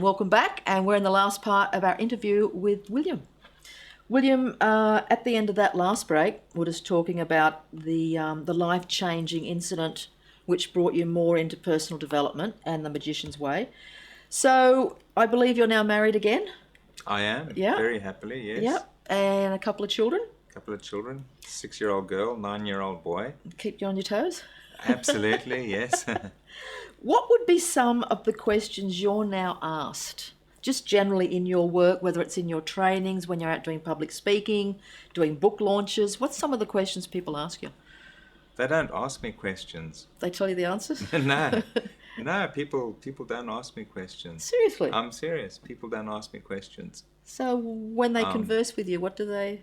welcome back. And we're in the last part of our interview with William. William, at the end of that last break, we're just talking about the life-changing incident which brought you more into personal development and the Magician's Way. So I believe you're now married again? I am, Yeah. very happily, yes. Yep. And a couple of children? A couple of children, 6-year-old girl, 9-year-old boy. Keep you on your toes? Absolutely, yes. What would be some of the questions you're now asked, just generally in your work, whether it's in your trainings, when you're out doing public speaking, doing book launches? What's some of the questions people ask you? They don't ask me questions. They tell you the answers? No, people don't ask me questions. Seriously? I'm serious. People don't ask me questions. So when they converse with you, what do they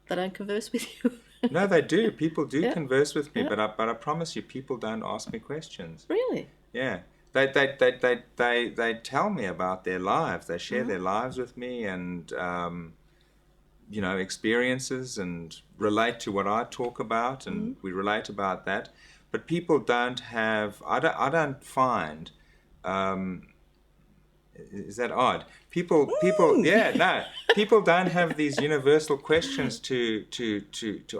don't converse with you? No, they do. People do Yeah. converse with me, Yeah. but I promise you, people don't ask me questions. Really? Yeah, they tell me about their lives. They share their lives with me, and experiences, and relate to what I talk about, and we relate about that. But people don't have. I don't find. Is that odd? People, yeah, no. People don't have these universal questions to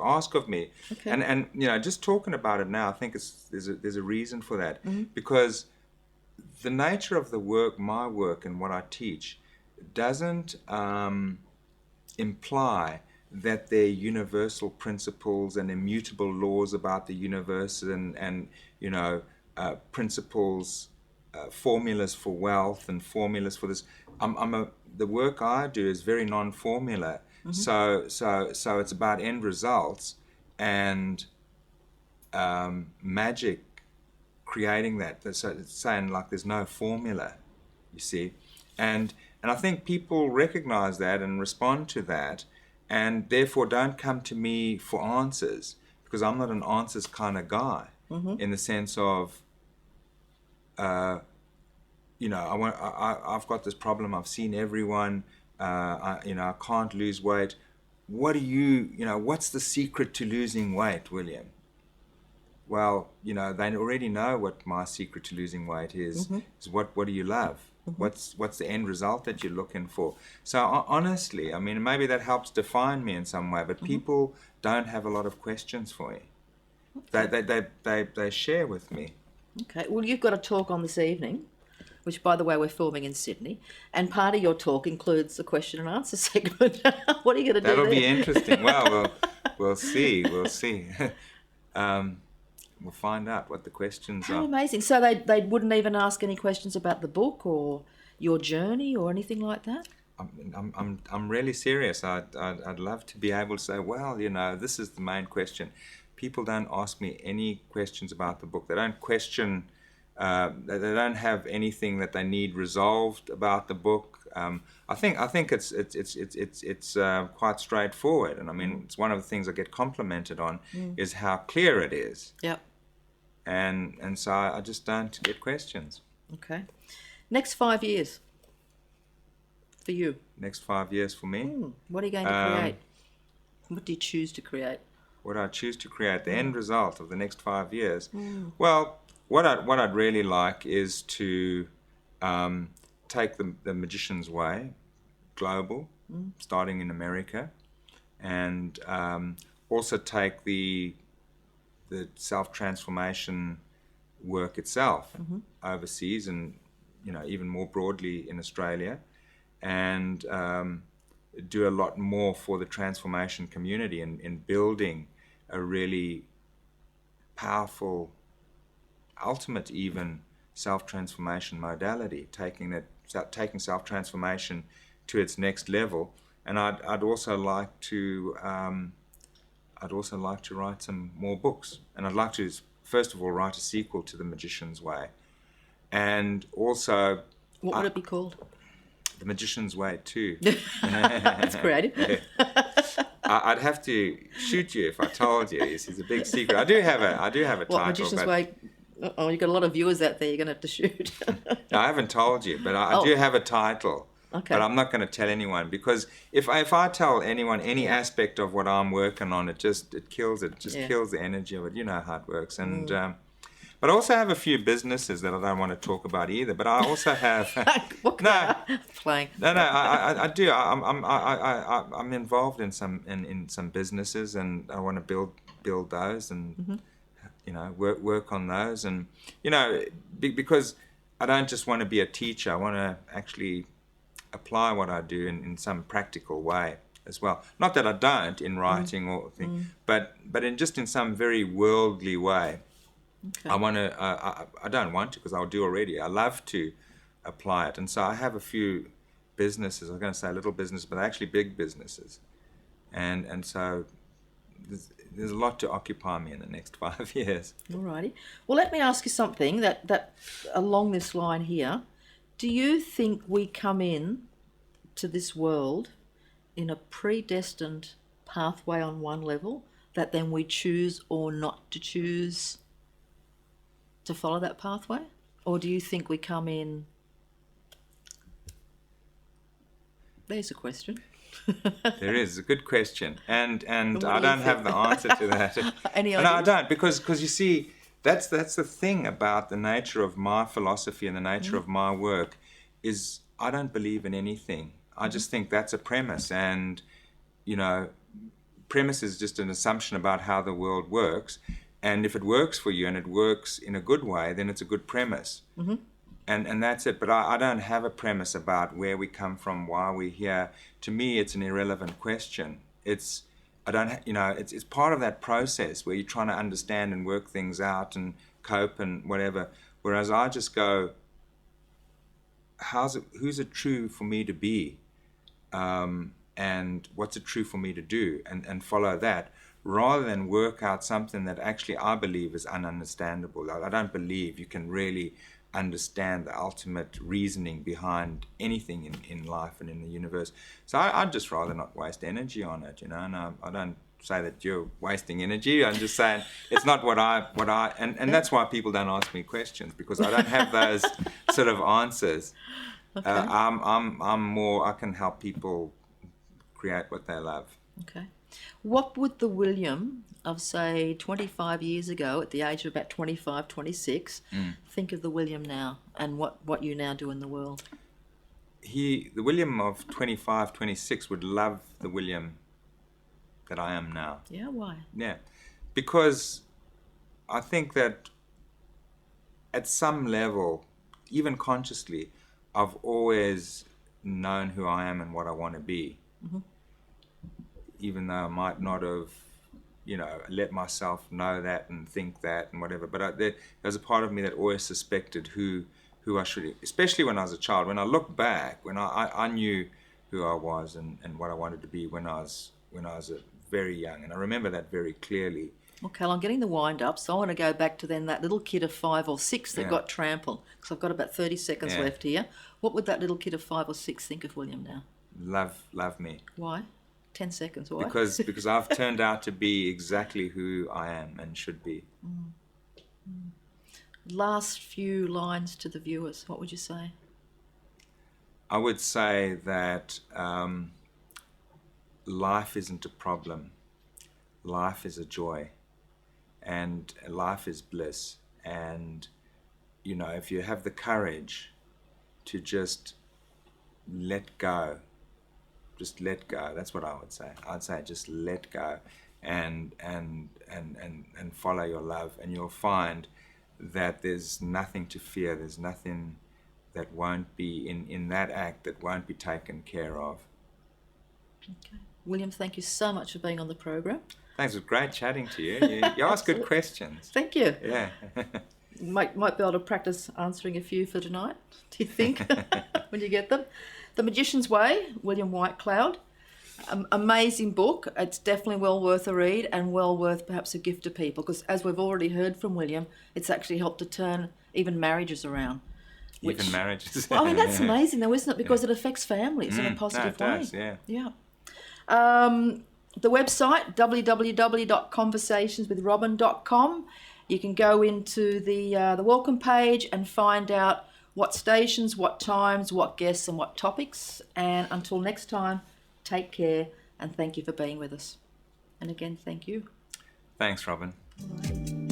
ask of me, Okay. and just talking about it now, I think there's a reason for that, because the nature of the work, my work, and what I teach, doesn't imply that they're universal principles and immutable laws about the universe, and principles. Formulas for wealth and formulas for this. The work I do is very non-formula, so it's about end results and magic, creating that. So it's saying like there's no formula, you see, and I think people recognize that and respond to that, and therefore don't come to me for answers, because I'm not an answers kind of guy, in the sense of. I've got this problem. I've seen everyone. I can't lose weight. What's the secret to losing weight, William? Well, they already know what my secret to losing weight is. Is what do you love? What's the end result that you're looking for? So honestly, I mean, maybe that helps define me in some way. But people don't have a lot of questions for me. Okay. They share with me. Okay. Well, you've got a talk on this evening, which, by the way, we're filming in Sydney, and part of your talk includes the question and answer segment. What are you going to do That'll there? be interesting. Well, we'll see. We'll see. We'll find out what the questions How are. amazing. So they wouldn't even ask any questions about the book or your journey or anything like that? I'm really serious. I'd love to be able to say, well, this is the main question. People don't ask me any questions about the book. They don't question. They don't have anything that they need resolved about the book. I think it's quite straightforward, and I mean it's one of the things I get complimented on is how clear it is. Yep. And so I just don't get questions. Okay. Next 5 years for you. Next 5 years for me. What are you going to create? What do you choose to create? What I choose to create, the end result of the next 5 years. Well, what I'd really like is to take the Magician's Way global, starting in America, and also take the self-transformation work itself overseas, and even more broadly in Australia, and do a lot more for the transformation community in building a really powerful, ultimate even self-transformation modality, taking self-transformation to its next level. And I'd also like to write some more books, and I'd like to first of all write a sequel to The Magician's Way, and also What would it be called? The Magician's Way 2. That's creative. Yeah. I'd have to shoot you if I told you. It's a big secret. I do have a title. What, Magician's Way? Oh, you've got a lot of viewers out there you're going to have to shoot. No, I haven't told you, but I do have a title. Okay. But I'm not going to tell anyone, because if I tell anyone any aspect of what I'm working on, it kills it. It just kills the energy of it. You know how it works. And But I also have a few businesses that I don't want to talk about either. But I also have What no, playing? no. I do. I'm involved in some businesses, and I want to build those, and work on those, and because I don't just want to be a teacher. I want to actually apply what I do in some practical way as well. Not that I don't in writing or thing, but in some very worldly way. Okay. I want to. I don't want to, because I'll do already. I love to apply it, and so I have a few businesses. I was going to say little business, but they're actually big businesses, and so there's a lot to occupy me in the next 5 years. Alrighty. Well, let me ask you something that along this line here. Do you think we come in to this world in a predestined pathway on one level, that then we choose or not to choose to follow that pathway? Or do you think we come in... There's a question. There is a good question, and What I do you don't have the answer to that. Any No, I ideas? don't, because you see, that's the thing about the nature of my philosophy and the nature of my work is I don't believe in anything. I just think that's a premise, and premise is just an assumption about how the world works, and if it works for you and it works in a good way, then it's a good premise. And that's it. But I don't have a premise about where we come from, why we're here. To me, it's an irrelevant question. It's part of that process where you're trying to understand and work things out and cope and whatever. Whereas I just go, who's it true for me to be, and what's it true for me to do, and follow that, rather than work out something that actually I believe is ununderstandable. I don't believe you can really understand the ultimate reasoning behind anything in life and in the universe. So I'd just rather not waste energy on it, and I don't say that you're wasting energy. I'm just saying it's not what I and that's why people don't ask me questions, because I don't have those sort of answers. Okay. I'm more, I can help people create what they love. Okay. What would the William of, say, 25 years ago, at the age of about 25, 26, think of the William now, and what you now do in the world? The William of 25, 26 would love the William that I am now. Yeah, why? Yeah, because I think that at some level, even consciously, I've always known who I am and what I want to be. Even though I might not have, let myself know that and think that and whatever. But there's a part of me that always suspected who I should, especially when I was a child. When I look back, when I knew who I was and what I wanted to be when I was very young, and I remember that very clearly. Okay, I'm getting the wind up, so I want to go back to then that little kid of 5 or 6 that Yeah. got trampled, because I've got about 30 seconds Yeah. left here. What would that little kid of 5 or 6 think of William now? Love me. Why? 10 seconds, why? Because I've turned out to be exactly who I am and should be. Last few lines to the viewers, what would you say? I would say that life isn't a problem. Life is a joy, and life is bliss. And if you have the courage to just let go, that's what I would say. I'd say just let go and follow your love, and you'll find that there's nothing to fear. There's nothing that won't be in that act that won't be taken care of. Okay. William, thank you so much for being on the program. Thanks, it was great chatting to you. You ask good questions. Thank you. Yeah. Might be able to practice answering a few for tonight, do you think, when you get them? The Magician's Way, William Whitecloud. Amazing book. It's definitely well worth a read, and well worth perhaps a gift to people, because as we've already heard from William, it's actually helped to turn even marriages around. Even marriages. I mean, that's amazing though, isn't it? Because it affects families in a positive no, it way. does, yeah. Yeah. The website, www.conversationswithrobin.com. You can go into the welcome page and find out what stations, what times, what guests and what topics. And until next time, take care, and thank you for being with us. And again, thank you. Thanks, Robin. All right.